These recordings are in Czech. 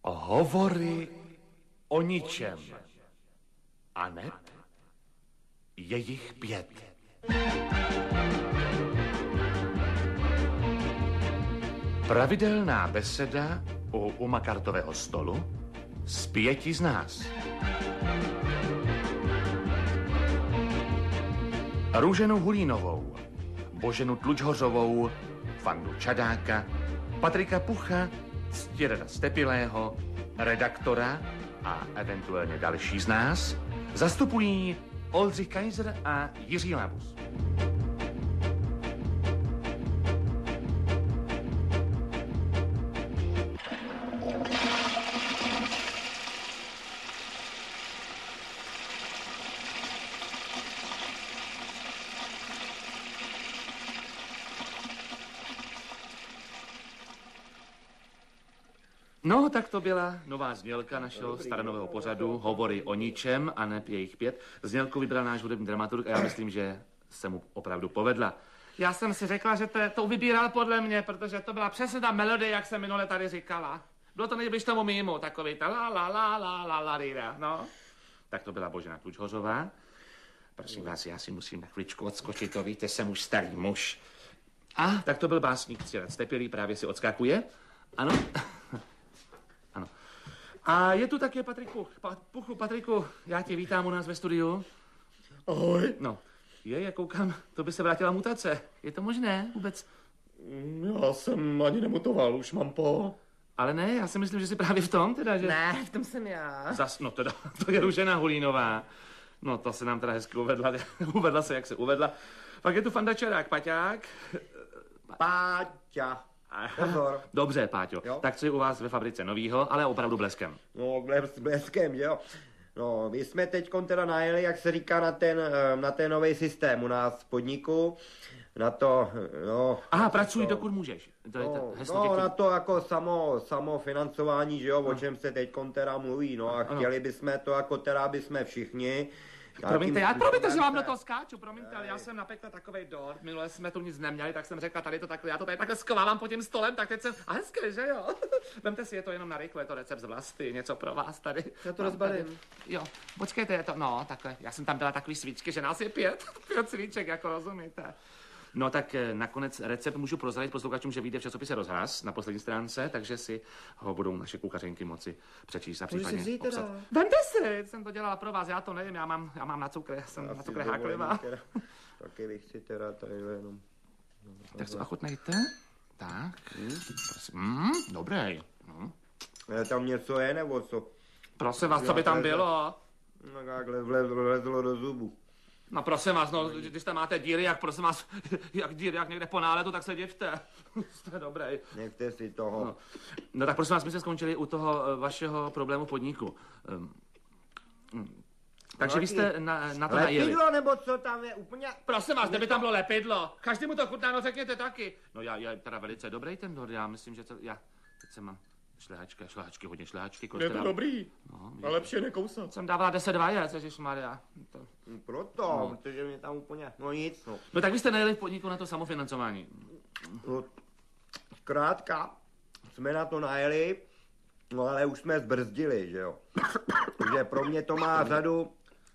Hovory o ničem. Aneb je jich 5. Pravidelná beseda u Makartového stolu s 5 z nás. Růženu Hulínovou, Boženu Tlučhořovou, Fandu Čadáka, Patrika Pucha, Ctirada Stepilého, redaktora a eventuálně další z nás zastupují Oldřich Kaiser a Jiří Labus. No, tak to byla nová znělka našeho staronového pořadu, Hovory o ničem, Aneb je jich 5. Znělku vybral náš hudební dramaturg a já myslím, že se mu opravdu povedla. Já jsem si řekla, že to vybíral podle mě, protože to byla přesně ta melodie, jak jsem minule tady říkala. Bylo to nejbliž tomu mýmu, takový ta la la la la la la rýra, no. Tak to byla Božena Tlučhořová. Prosím vás, já si musím na chvíličku odskočit, to víte, jsem už starý muž. A tak to byl básník Ctirad Stepilý, právě si odskakuje. Ano. Ano. A je tu také Patrik Puch. Puchu, Patriku, já tě vítám u nás ve studiu. Ahoj. No, já koukám, to by se vrátila mutace. Je to možné vůbec? Já jsem ani nemutoval, už mám po... Ale ne, já si myslím, že jsi právě v tom, teda, že... Ne, v tom jsem já. No teda, to je Růžena Hulínová. No, to se nám teda hezky uvedla, uvedla se, jak se uvedla. Pak je tu Fanda Čadák, Paťák. Páťa. Pozor. Dobře, Páťo. Jo? Tak co je u vás ve fabrice novýho, ale opravdu bleskem. No, bleskem, jo. No, my jsme teď teda najeli, jak se říká, na ten nový systém u nás v podniku. Na to, no... Aha, pracuj, dokud můžeš. To je to heslo těch... na to jako samofinancování, že jo, o čem se teď teda mluví, no a chtěli bychom to jako teda bychom všichni... Promiňte, že vám do toho skáču, promiňte, ale já jsem napekla takovej dort, minule jsme tu nic neměli, tak jsem řekla, tady to takhle, já to tady takhle skovávám pod tím stolem, tak teď jsem, a hezké, že jo? Vemte si, je to jenom na rychle, to recept z vlasti, něco pro vás tady. Já to rozbalím. Jo, počkejte, je to, no, takhle, já jsem tam dala takový svíčky, že nás je 5 svíček, jako rozumíte. No tak nakonec recept můžu prozradit posluchačům, že vyjde v časopise Rozhlas na poslední stránce, takže si ho budou naše kuchařenky moci přečíst a případně obsat. Vemte si, jsem to dělala pro vás, já to nevím, já mám na cukr, já jsem na cukr háklivá. Taky bych si teda tady jenom... Tak to ochutnejte. Tak, dobrý. Tam něco je, nebo co? Prosím vás, co by tam bylo? No takhle vlezlo do zubu. No prosím vás, no, když tam máte díry, jak prosím vás, jak někde po náletu, tak se divte. Jste dobrý. Nechte si toho. No tak prosím vás, my jsme skončili u toho vašeho problému podniku. Takže vy jste na to najeli. Lepidlo, nebo co tam je úplně... Prosím vás, kdyby tam bylo lepidlo. Každý mu to chutná, no řekněte taky. No já teda velice dobrý ten dort, já myslím, že já teď jsem mám šlehačky, hodně šlehačky. Je to dobrý, a lepší nekousat. Jsem dávala 10 vajec, ježišmarja. Proto, protože mě tam úplně, no nic. No tak vy jste najeli v podniku na to samofinancování. No, zkrátka, jsme na to najeli, no ale už jsme zbrzdili, že jo. Takže pro mě to má řadu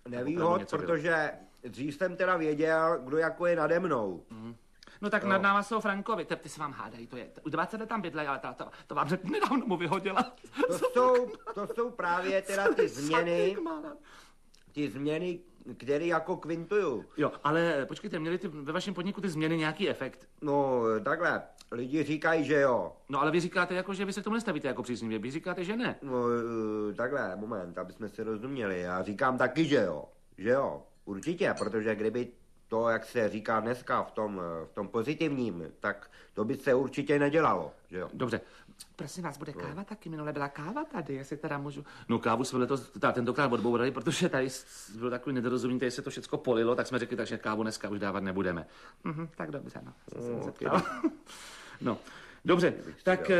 nevýhod, protože dřív jsem teda věděl, kdo jako je nade mnou. No tak nad náma jsou Frankovi, ty se vám hádají, to je, už 20 let tam bydlej, ale to vám řekl, nedávno mu vyhodila. To jsou právě teda ty změny, které jako kvintuju. Jo, ale počkejte, měli ve vašem podniku ty změny nějaký efekt? No, takhle, lidi říkají, že jo. No, ale vy říkáte jako, že vy se k tomu nestavíte jako příznivě, vy říkáte, že ne. No, takhle, moment, aby jsme si rozuměli, já říkám taky, že jo, určitě, protože kdyby to, jak se říká dneska v tom pozitivním, tak to by se určitě nedělalo, že jo. Dobře. Prosím vás, bude káva taky? Minule byla káva tady, jestli teda můžu... No kávu jsme tentokrát odbourali, protože tady bylo takový nedorozumění, tady se to všechno polilo, tak jsme řekli, takže kávu dneska už dávat nebudeme. Tak dobře, no. No, Dobře, tak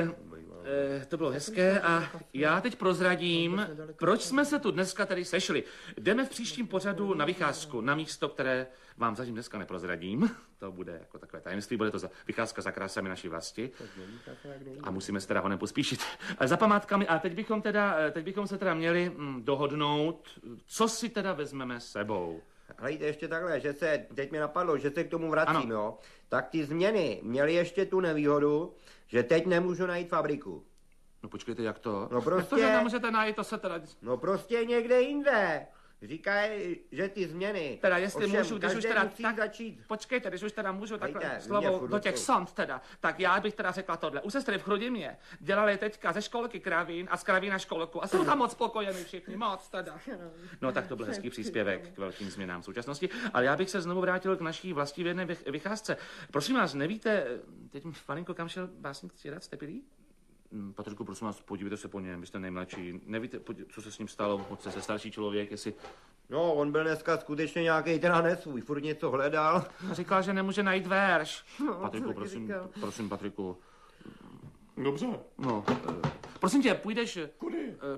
to bylo hezké a já teď prozradím, proč jsme se tu dneska tady sešli. Jdeme v příštím pořadu na vycházku, na místo, které vám zatím dneska neprozradím. To bude jako takové tajemství, bude to vycházka za krásami naší vlasti. A musíme se teda honem pospíšit. Za památkami, a teď bychom se teda měli dohodnout, co si teda vezmeme s sebou. Ale ještě takhle, že se, teď mi napadlo, že se k tomu vracím, jo. Tak ty změny měly ještě tu nevýhodu, že teď nemůžu najít fabriku. No počkejte, jak to? No prostě... Jak to, že nemůžete najít, to se teda... No prostě někde jinde. Říkají, že ty změny... Teda jestli ovšem, můžu, když už teda... Tak, začít. Počkejte, když už teda můžu takhle Hejte, slovo do těch sond teda, tak já bych teda řekla tohle. U sestry v Chrudimě dělali teďka ze školky kravín a z kravína školku a jsou tam moc spokojení všichni, moc teda. No tak to byl hezký příspěvek k velkým změnám v současnosti, ale já bych se znovu vrátil k naší vlastivědné vycházce. Prosím vás, nevíte, teď malinko, kam šel básník Ctirad Stepilý? Patriku, prosím vás, podívejte se po něm, vy jste nejmladší. Nevíte, co se s ním stalo, moc se starší člověk, jestli... No, on byl dneska skutečně nějaký teda nesvůj, furt něco hledal. Říkal, že nemůže najít verš. No, Patriku, prosím, Patriku. Dobře. No, prosím tě,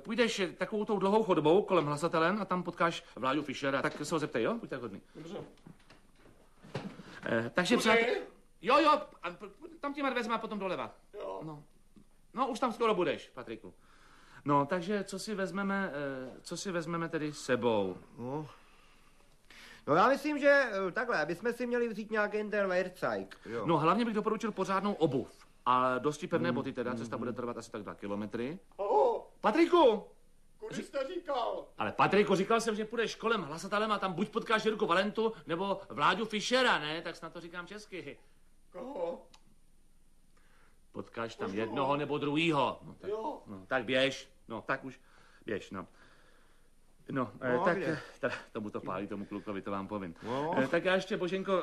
půjdeš takovou tou dlouhou chodbou kolem hlasatelen a tam potkáš Vláďu Fischera, tak se ho zeptej, jo? Buď tak hodný. Dobře. Takže přátel... Jo, a tam těma vezme a potom doleva. Jo. No, už tam skoro budeš, Patriku. No, takže co si vezmeme tedy sebou? No já myslím, že takhle, bychom si měli vzít nějaký ten Werkzeug. No, hlavně bych doporučil pořádnou obuv. A dosti pevné boty teda, cesta bude trvat asi tak 2 kilometry. Patriku! Kudy jste říkal? Ale Patriku, říkal jsem, že půjdeš kolem hlasatelem a tam buď potkáš Jirku Valentu, nebo Vláďu Fischera, ne? Tak snad to říkám česky. Koho? Potkáš tam jednoho nebo druhýho. Tak běž. No, tak už běž, no. Tak teda, tomu to pálí, tomu klukovi, to vám povím. Tak já ještě, Boženko,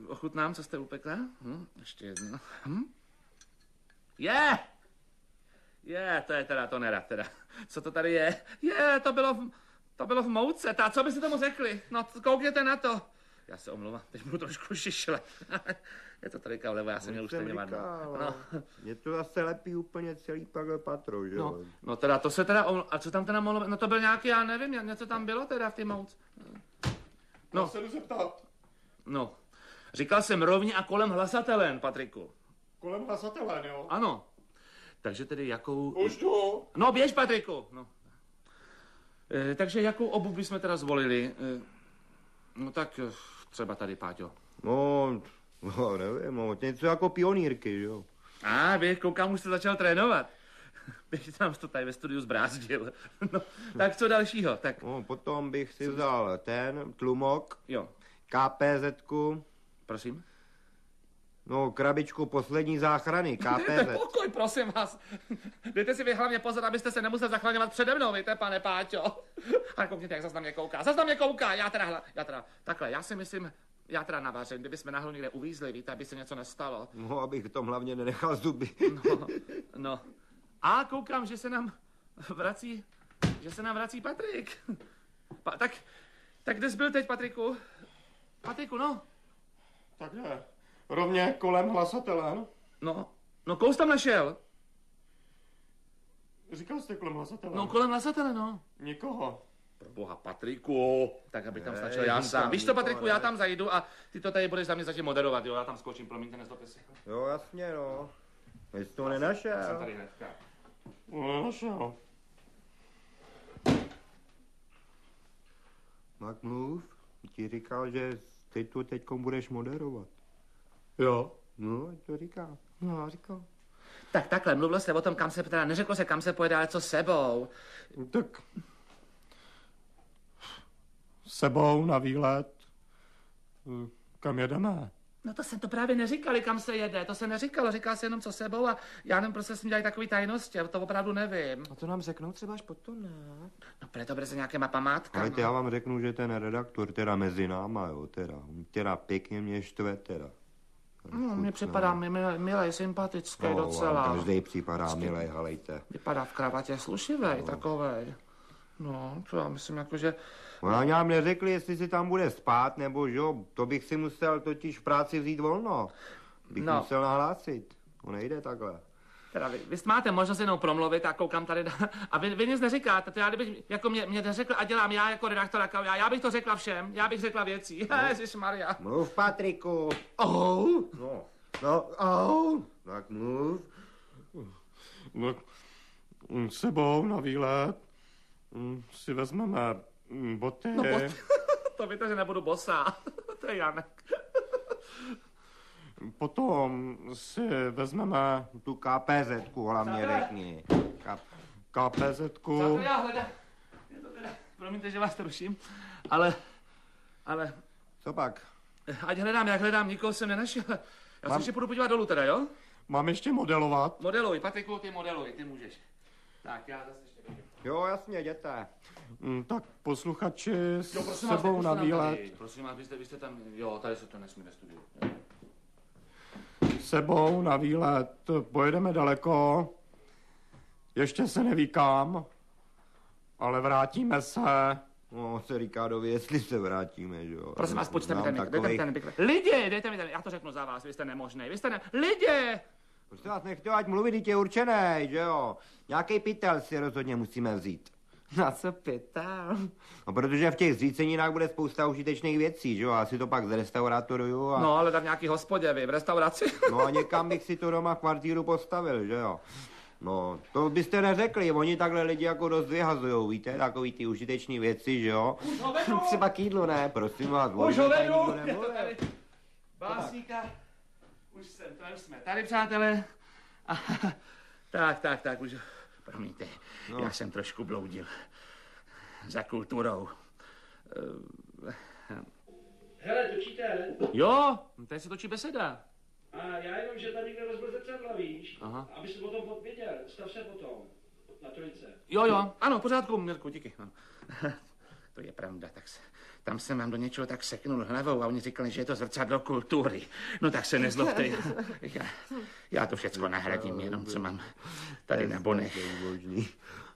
ochutnám, co jste upekla. Ještě jedno. To je teda to nerad, teda. Co to tady je? To bylo v mouce. A co by si tomu řekli? No, koukněte na to. Já se omlouvám, teď budu trošku šišlet. Je to tady vlevo, já jsem měl už stejně vadno. Je to zase lepí úplně celý pakhle patro, že jo? No teda, to se teda, a co tam teda mohlo, no to byl nějaký, já nevím, něco tam bylo teda v té mouce. No. Já se jdu zeptat. No, říkal jsem rovně a kolem hlasatelen, Patriku. Kolem hlasatelen, jo? Ano. Takže tedy jakou... Už jdu. No, běž, Patriku. No. Takže jakou obuv bychom teda zvolili? No tak třeba tady, Páťo. No nevím, něco jako pionýrky, jo. Běž, koukám, už jste začal trénovat. Běž tam to tady ve studiu zbrázdil. No, tak co dalšího? Tak... No, potom bych si vzal ten tlumok, jo. KPZ-ku. Prosím? No, krabičku poslední záchrany, KPZ. Dejte pokoj, prosím vás. Dejte si vy hlavně pozor, abyste se nemusel zachraňovat přede mnou, víte, pane Páťo. A koukněte, jak zase na mě kouká. Já teda, takhle, já si myslím, já teda navařím, kdybychom náhodou někde uvízli, víte, aby se něco nestalo. No, abych tom hlavně nenechal zuby. No. A koukám, že se nám vrací Patrik. Tak kde jsi byl teď, Patriku? Patriku, no. Tak ne. Rovně kolem hlasatelen. No, kous tam našel? Říkal jste kolem hlasatelen. No, kolem hlasatele, no. Nikoho. Proboha, Patriku, tak aby tam stačil já sám. Víš co, Patriku, já tam zajdu a ty to tady budeš za mě začít moderovat, jo, já tam skočím, promiňte, nezlobte si. Jo, jasně, no. Jsi to nenašel. Jsem tady hnedka. Nenašel. Mak mluv, ti říkal, že ty tu teďkom budeš moderovat. Jo. No, to říká. No, říkal. Tak takhle, mluvilo se o tom, kam se, teda neřeklo se, kam se pojede, ale co sebou. Tak sebou na výlet. Kam jedeme? No to jsem to právě neříkali, kam se jede, to se neříkalo, říká se jenom co sebou a já nevím, prostě s ním dělají takový tajnosti, to opravdu nevím. A to nám řeknou třeba až potom, ne? No to bude se nějakýma památkama. Ale já vám řeknu, že ten redaktor teda mezi náma, jo, teda pěkně mě štve, teda. No, mně připadá milej, sympatický docela. Každý připadá milej, halejte. Vypadá v kravatě slušivej, takovej. No, to já myslím jako, že... Oni nám neřekli, jestli si tam bude spát, nebo že jo, to bych si musel totiž v práci vzít volno. Bych musel nahlásit. To nejde takhle. Teda vy máte možnost jenom promluvit a koukám tady a vy nic neříkáte, to já kdybych, jako mě neřekl a dělám já jako redaktor, já bych to řekla všem, já bych řekla věcí. Ježišmarja. Mluv, Patriku. Tak mluv. No, sebou na výlet si vezmeme boty. No to víte, že nebudu bosá. To je Janek. Potom si vezmeme Tu KPZ-ku hlavně řekni. KPZ-ku. Já hledám. Promiňte, že vás ruším, ale... Co pak? Ať hledám, jak hledám, nikoho jsem nenašel. Já se ještě půjdu podívat dolů teda, jo? Mám ještě modelovat? Modeluj, Patriku, ty modeluj, ty můžeš. Tak, já zase ještě vidím. Jo, jasně, jděte. Tak posluchači s Jo, prosím sebou vás, na výlet. Prosím vás, vy jste tam, jo, tady se to nesmí ve studiu. Sebou na výlet. Pojedeme daleko. Ještě se neví kam, ale vrátíme se. No, se říká do jestli se vrátíme, že jo. Prosím vás, pojďte mi Mám ten mikrofon. Lidi, dejte mi ten, já to řeknu za vás, vy jste nemožný, Lidi! Prostě vás nechtěl, ať mluvit, dítě určenej, že jo. Nějaký pytel si rozhodně musíme vzít. Na co pytel? No, protože v těch zříceninách bude spousta užitečných věcí, že jo. Já si to pak zrestaurátoruju a... No, ale tam v nějaký hospodě, vy, v restauraci. No a někam bych si to doma kvartíru postavil, že jo. No, to byste neřekli, oni takhle lidi jako dost vyhazujou, víte, takový ty užitečný věci, že jo. Třeba k jídlu, ne, prosím vás. Už ho vedu, je to tady. Básníka, už jsme tady, přátelé. Tak, už, promiňte, já jsem trošku bloudil za kulturou. Hele, točíte? Jo, tady se točí beseda. A já jenom, že tam někde rozbil zrcadla, víš? Aha. Aby se potom věděl, stav se potom. Na trojice. Jo, ano, v pořádku, Mirku, díky. No. To je pravda, tam jsem vám do něčeho tak seknul hlavou a oni říkali, že je to zrcadlo kultury. No tak se nezlobte. Já to všecko nahradím, jenom co mám tady na bonech.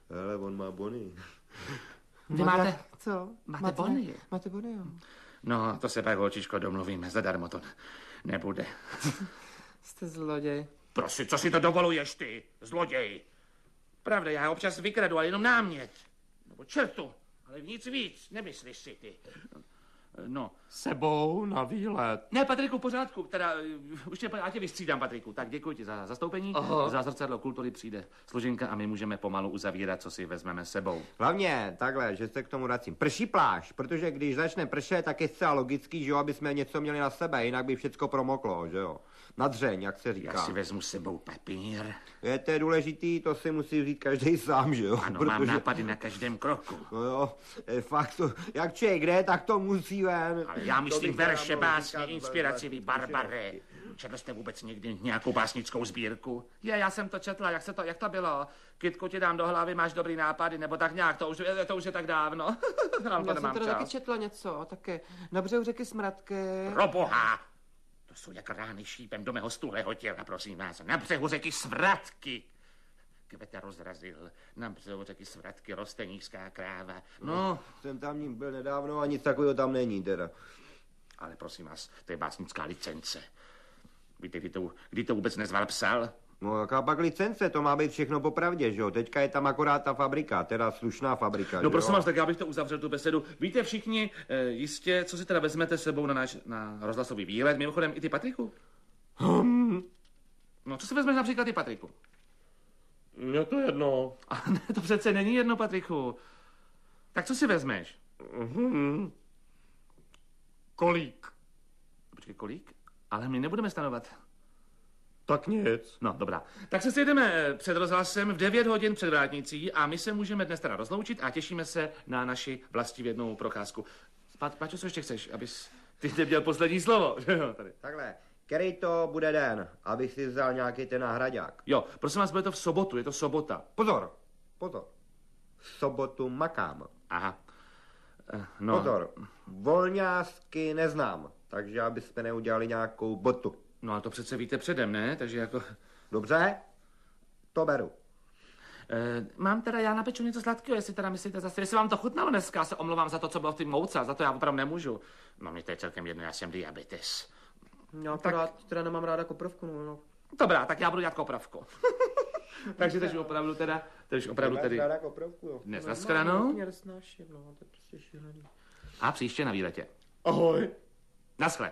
Ale on má bony. Vy máte? Co? Máte bony? Máte bony, jo. No, to se pak, holčičko, domluvíme. Zadarmo to nebude. Jste zloděj. Prosím, co si to dovoluješ ty, zloděj? Pravda, já občas vykradu, ale jenom námět. Nebo čertu, ale nic víc, nemyslíš si ty. No. Sebou na výlet. Ne, Patriku, v pořádku. Teda, už já tě vystřídám, Patriku. Tak děkuji ti za zastoupení. Aha. Za zrcadlo kultury přijde složenka a my můžeme pomalu uzavírat, co si vezmeme sebou. Hlavně takhle, že se k tomu vracím. Prší plášť, protože když začne pršet, tak je zcela logický, že jo, aby jsme něco měli na sebe, jinak by všecko promoklo, že jo. Na dřeň, jak se říká. Já si vezmu sebou papír. Je to důležitý, to si musí vzít každý sám, že jo. Ano, mám nápady na každém kroku. No jo, fakt to, jak člověk jde, tak to musí ven. Ale já myslím verše, básně, říkat, inspiraci, vy barbare. Četl jste vůbec někdy nějakou básnickou sbírku? Já jsem to četla, jak to bylo? Kytku ti dám do hlavy, máš dobrý nápady, nebo tak nějak, to už je tak dávno. Já jsem teda taky četla něco, taky. Na břehu řeky Smradky. Proboha! To jsou jak rány šípem do mého stuhlého těla, prosím vás. Na břehu řeky Svratky. Kvete rozrazil. Na břehu řeky Svratky roste nízká kráva. No. Jsem tam ním byl nedávno a nic takového tam není teda. Ale prosím vás, to je básnická licence. Víte, kdy to vůbec Nezval psal? No jaká pak licence, to má být všechno po pravdě, že jo? Teďka je tam akorát ta fabrika, teda slušná fabrika, No že prosím jo? vás, tak já bych to uzavřel tu besedu. Víte všichni jistě, co si teda vezmete s sebou na rozhlasový výlet? Mimochodem i ty, Patriku? No, co si vezmeš například ty, Patriku? Je to jedno. A ne, to přece není jedno, Patriku. Tak co si vezmeš? Kolík. Počkej, kolik? Ale my nebudeme stanovat. Tak nic. No, dobrá. Tak se sejdeme před rozhlasem v 9 hodin před vrátnicí a my se můžeme dnes teda rozloučit a těšíme se na naši vlastivědnou procházku. Paťo, co ještě chceš, abys ty neměl poslední slovo? Tady. Takhle, který to bude den, abych si vzal nějaký ten náhradák? Jo, prosím vás, bude to v sobotu, je to sobota. Pozor. V sobotu makám. Aha. No. Pozor, volňásky neznám, takže abyste neudělali nějakou botu. No a to přece víte předem, ne? Takže jako... Dobře? To beru. Mám teda, já napeču něco sladkého, jestli teda myslíte zase, jestli vám to chutnalo dneska, se omlouvám za to, co bylo v té mouce, za to já opravdu nemůžu. No mě to je celkem jedno, já jsem diabetes. Já akorát teda nemám ráda koprovku, no. Dobrá, tak já budu dělat koprovku. Takže teď opravdu teda, Ráda koprovku, jo. dnes na shledanou Mě nesnáším, no, to je prostě šílený. a příště na výletě. Ahoj. Naschle.